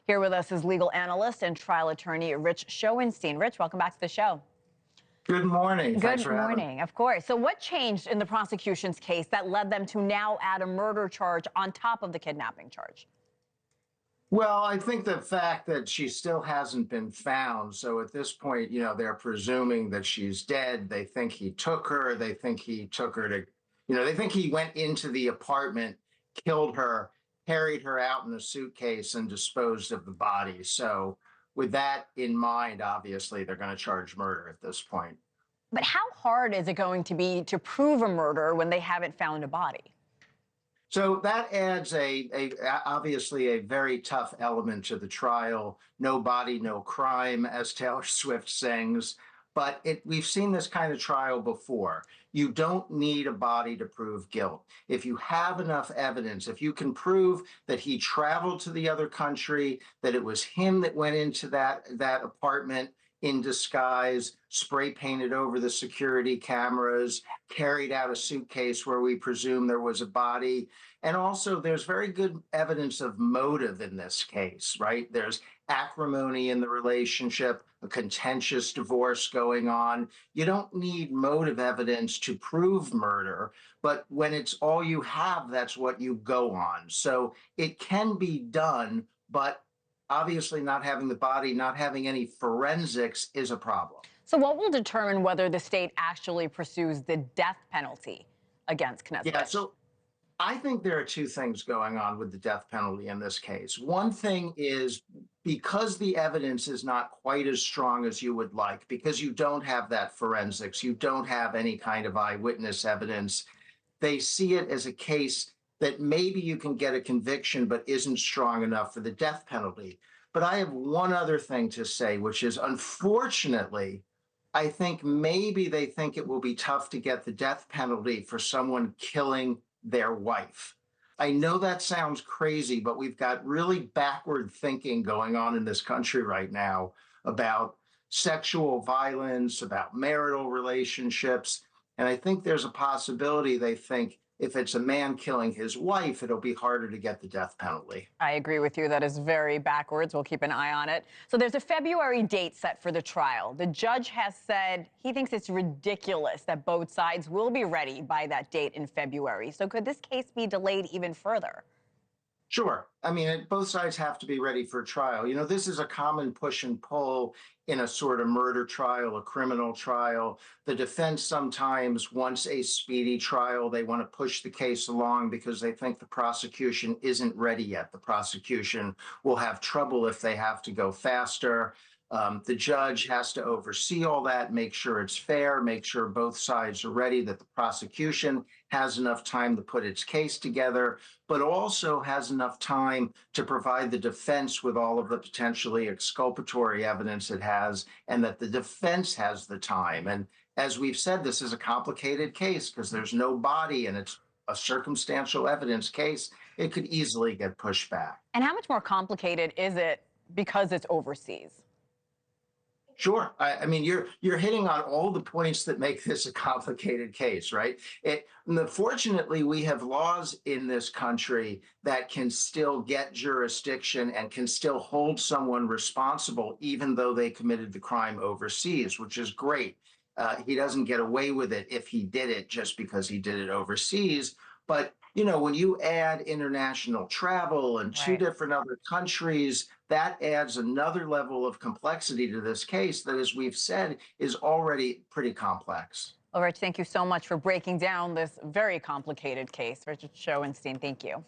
Here with us is legal analyst and trial attorney Rich Schoenstein. Rich, welcome back to the show. Good morning. Thanks Good for having me. morning. Of course. So what changed in the prosecution's case that led them to now add a murder charge on top of the kidnapping charge? Well, I think the fact that she still hasn't been found. So at this point, they're presuming that she's dead. They think he took her. They think he took her to, they think he went into the apartment, killed her, carried her out in a suitcase, and disposed of the body. So with that in mind, obviously, they're going to charge murder at this point. But how hard is it going to be to prove a murder when they haven't found a body? So that adds obviously a very tough element to the trial. No body, no crime, as Taylor Swift sings. But we've seen this kind of trial before. You don't need a body to prove guilt. If you have enough evidence, if you can prove that he traveled to the other country, that it was him that went into that apartment in disguise, spray painted over the security cameras, carried out a suitcase where we presume there was a body. And also, there's very good evidence of motive in this case, right? There's acrimony in the relationship, a contentious divorce going on. You don't need motive evidence to prove murder, but when it's all you have, that's what you go on. So it can be done, but obviously not having the body, not having any forensics is a problem. So what will determine whether the state actually pursues the death penalty against Knezevich? Yeah, so I think there are two things going on with the death penalty in this case. One thing is because the evidence is not quite as strong as you would like, because you don't have that forensics, you don't have any kind of eyewitness evidence, they see it as a case that maybe you can get a conviction but isn't strong enough for the death penalty. But I have one other thing to say, which is unfortunately, I think maybe they think it will be tough to get the death penalty for someone killing their wife. I know that sounds crazy, but we've got really backward thinking going on in this country right now about sexual violence, about marital relationships. And I think there's a possibility they think if it's a man killing his wife, it'll be harder to get the death penalty. I agree with you. That is very backwards. We'll keep an eye on it. So there's a February date set for the trial. The judge has said he thinks it's ridiculous that both sides will be ready by that date in February. So could this case be delayed even further? Sure. I mean, both sides have to be ready for trial. This is a common push and pull in a sort of murder trial, a criminal trial. The defense sometimes wants a speedy trial. They want to push the case along because they think the prosecution isn't ready yet. The prosecution will have trouble if they have to go faster. The judge has to oversee all that, make sure it's fair, make sure both sides are ready, that the prosecution has enough time to put its case together, but also has enough time to provide the defense with all of the potentially exculpatory evidence it has, and that the defense has the time. And as we've said, this is a complicated case because there's no body and it's a circumstantial evidence case. It could easily get pushed back. And how much more complicated is it because it's overseas? Sure. I mean, you're hitting on all the points that make this a complicated case, right? Fortunately, we have laws in this country that can still get jurisdiction and can still hold someone responsible, even though they committed the crime overseas, which is great. He doesn't get away with it if he did it just because he did it overseas. But when you add international travel and two different other countries, that adds another level of complexity to this case that, as we've said, is already pretty complex. Well, Rich, thank you so much for breaking down this very complicated case. Richard Schoenstein, thank you.